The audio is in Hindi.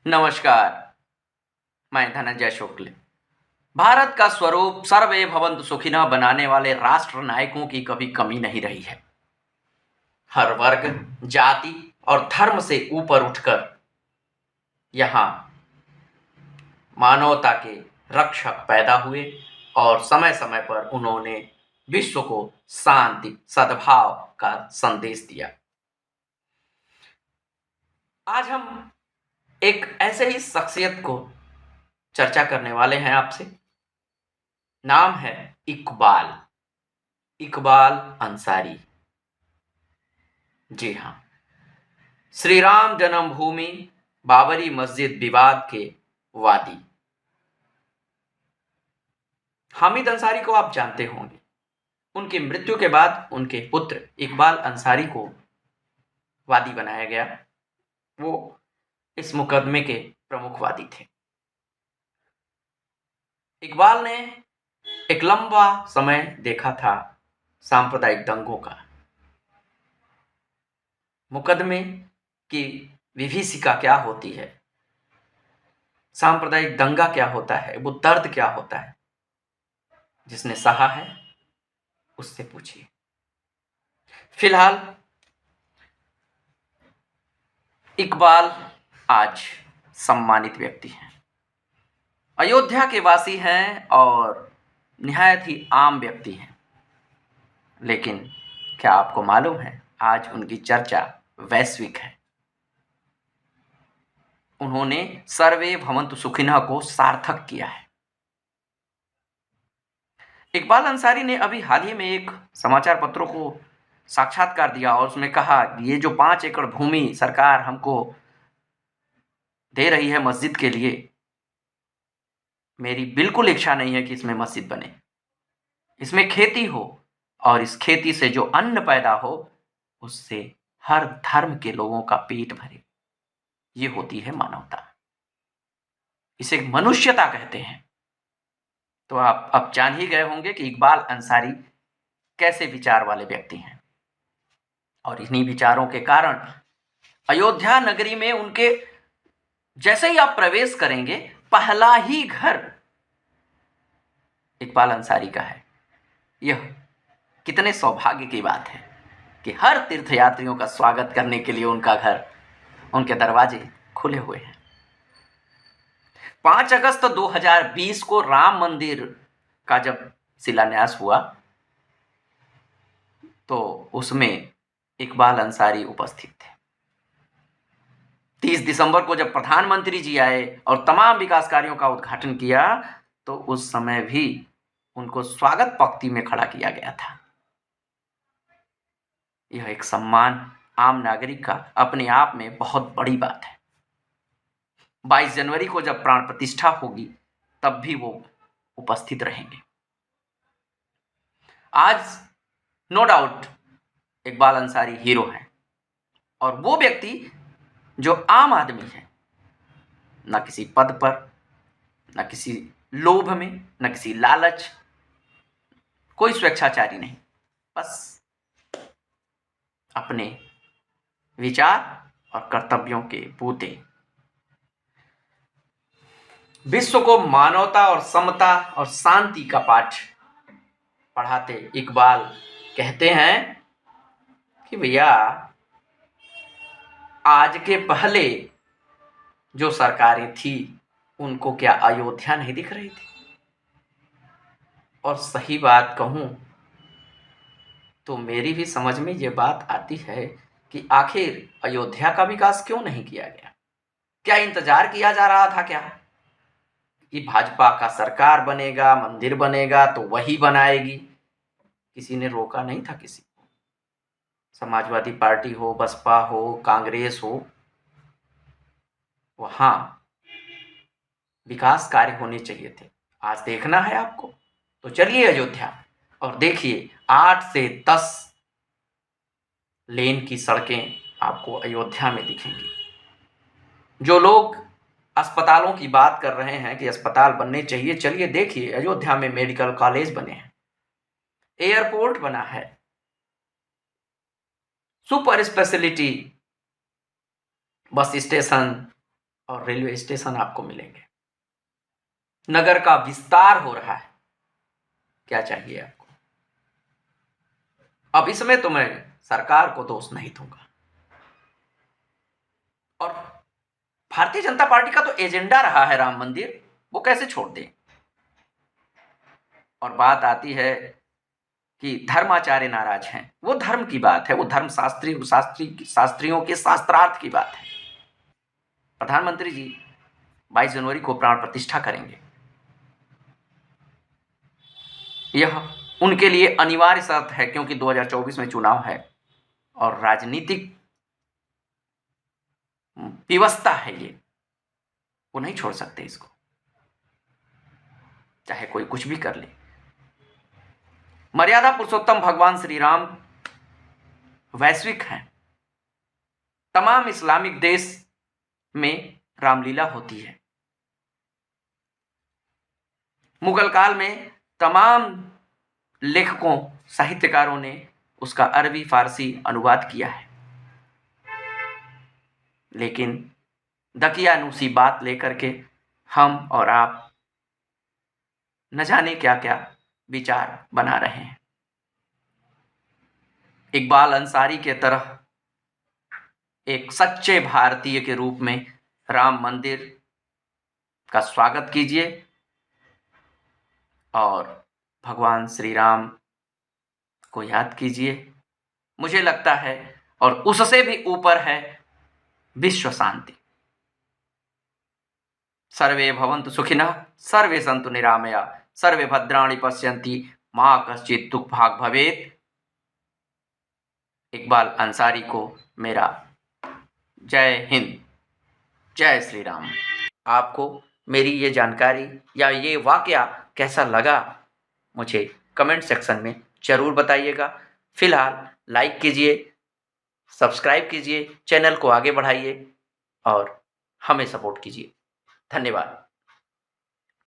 नमस्कार। मैं धनंजय शुक्ल। भारत का स्वरूप सर्वे भवन्तु सुखिनः बनाने वाले राष्ट्र नायकों की कभी कमी नहीं रही है। हर वर्ग, जाति और धर्म से ऊपर उठकर यहाँ मानवता के रक्षक पैदा हुए और समय समय पर उन्होंने विश्व को शांति, सद्भाव का संदेश दिया। आज हम एक ऐसे ही शख्सियत को चर्चा करने वाले हैं आपसे। नाम है इकबाल। इकबाल अंसारी। जी हाँ, श्री राम जन्मभूमि बाबरी मस्जिद विवाद के वादी। हामिद अंसारी को आप जानते होंगे। उनकी मृत्यु के बाद उनके पुत्र इकबाल अंसारी को वादी बनाया गया। वो इस मुकदमे के प्रमुख वादी थे। इकबाल ने एक लंबा समय देखा था सांप्रदायिक दंगों का। मुकदमे की विभीषिका क्या होती है, सांप्रदायिक दंगा क्या होता है, वो दर्द क्या होता है, जिसने सहा है उससे पूछिए। फिलहाल इकबाल आज सम्मानित व्यक्ति हैं, अयोध्या के वासी हैं और निहायत ही आम व्यक्ति हैं। लेकिन क्या आपको मालूम है, आज उनकी चर्चा वैश्विक है। उन्होंने सर्वे भवन्तु सुखिनः को सार्थक किया है। इकबाल अंसारी ने अभी हाल ही में एक समाचार पत्रों को साक्षात्कार दिया और उसमें कहा कि ये जो 5 एकड़ भूमि सरकार हमको दे रही है मस्जिद के लिए, मेरी बिल्कुल इच्छा नहीं है कि इसमें मस्जिद बने। इसमें खेती हो और इस खेती से जो अन्न पैदा हो उससे हर धर्म के लोगों का पेट भरे। ये होती है मानवता, इसे मनुष्यता कहते हैं। तो आप अब जान ही गए होंगे कि इकबाल अंसारी कैसे विचार वाले व्यक्ति हैं और इन्हीं विचारों के कारण अयोध्या नगरी में उनके जैसे ही आप प्रवेश करेंगे, पहला ही घर इकबाल अंसारी का है। यह कितने सौभाग्य की बात है कि हर तीर्थयात्रियों का स्वागत करने के लिए उनका घर, उनके दरवाजे खुले हुए हैं। 5 अगस्त 2020 को राम मंदिर का जब शिलान्यास हुआ तो उसमें इकबाल अंसारी उपस्थित थे। 30 दिसंबर को जब प्रधानमंत्री जी आए और तमाम विकास कार्यों का उद्घाटन किया तो उस समय भी उनको स्वागत पंक्ति में खड़ा किया गया था। यह एक सम्मान आम नागरिक का अपने आप में बहुत बड़ी बात है। 22 जनवरी को जब प्राण प्रतिष्ठा होगी तब भी वो उपस्थित रहेंगे। आज no doubt Iqbal Ansari hero हैं और वो व्यक्ति जो आम आदमी है, न किसी पद पर, न किसी लोभ में, न किसी लालच, कोई स्वेच्छाचारी नहीं, बस अपने विचार और कर्तव्यों के पूते विश्व को मानवता और समता और शांति का पाठ पढ़ाते इकबाल कहते हैं कि भैया, आज के पहले जो सरकारें थी उनको क्या अयोध्या नहीं दिख रही थी? और सही बात कहूं तो मेरी भी समझ में ये बात आती है कि आखिर अयोध्या का विकास क्यों नहीं किया गया? क्या इंतजार किया जा रहा था क्या कि भाजपा का सरकार बनेगा, मंदिर बनेगा तो वही बनाएगी? किसी ने रोका नहीं था किसी को। समाजवादी पार्टी हो, बसपा हो, कांग्रेस हो, वहां विकास कार्य होने चाहिए थे। आज देखना है आपको तो चलिए अयोध्या और देखिए 8 से 10 लेन की सड़कें आपको अयोध्या में दिखेंगी। जो लोग अस्पतालों की बात कर रहे हैं कि अस्पताल बनने चाहिए, चलिए देखिए अयोध्या में मेडिकल कॉलेज बने हैं, एयरपोर्ट बना है, सुपर स्पेशलिटी बस स्टेशन, और रेलवे स्टेशन आपको मिलेंगे। नगर का विस्तार हो रहा है। क्या चाहिए आपको? अब इसमें तो मैं सरकार को दोष नहीं दूंगा, और भारतीय जनता पार्टी का तो एजेंडा रहा है राम मंदिर, वो कैसे छोड़ दें। और बात आती है कि धर्माचार्य नाराज हैं, वो धर्म की बात है, वो धर्म शास्त्रियों के शास्त्रार्थ की बात है। प्रधानमंत्री जी 22 जनवरी को प्राण प्रतिष्ठा करेंगे। यह उनके लिए अनिवार्य शर्त है, क्योंकि 2024 में चुनाव है और राजनीतिक व्यवस्था है ये, वो नहीं छोड़ सकते इसको, चाहे कोई कुछ भी कर ले। मर्यादा पुरुषोत्तम भगवान श्री राम वैश्विक हैं। तमाम इस्लामिक देश में रामलीला होती है। मुगल काल में तमाम लेखकों, साहित्यकारों ने उसका अरबी फारसी अनुवाद किया है, लेकिन दकियानूसी बात लेकर के हम और आप न जाने क्या क्या विचार बना रहे हैं। इकबाल अंसारी के तरह एक सच्चे भारतीय के रूप में राम मंदिर का स्वागत कीजिए और भगवान श्री राम को याद कीजिए। मुझे लगता है, और उससे भी ऊपर है विश्व शांति। सर्वे भवन्तु सुखिनः, सर्वे सन्तु निरामया, सर्वे भद्राणि पश्यन्ति, मा कश्चित् दुःख भाग् भवेत्। इकबाल अंसारी को मेरा जय हिंद, जय श्री राम। आपको मेरी ये जानकारी या ये वाकया कैसा लगा, मुझे कमेंट सेक्शन में ज़रूर बताइएगा। फिलहाल लाइक कीजिए, सब्सक्राइब कीजिए, चैनल को आगे बढ़ाइए और हमें सपोर्ट कीजिए। धन्यवाद।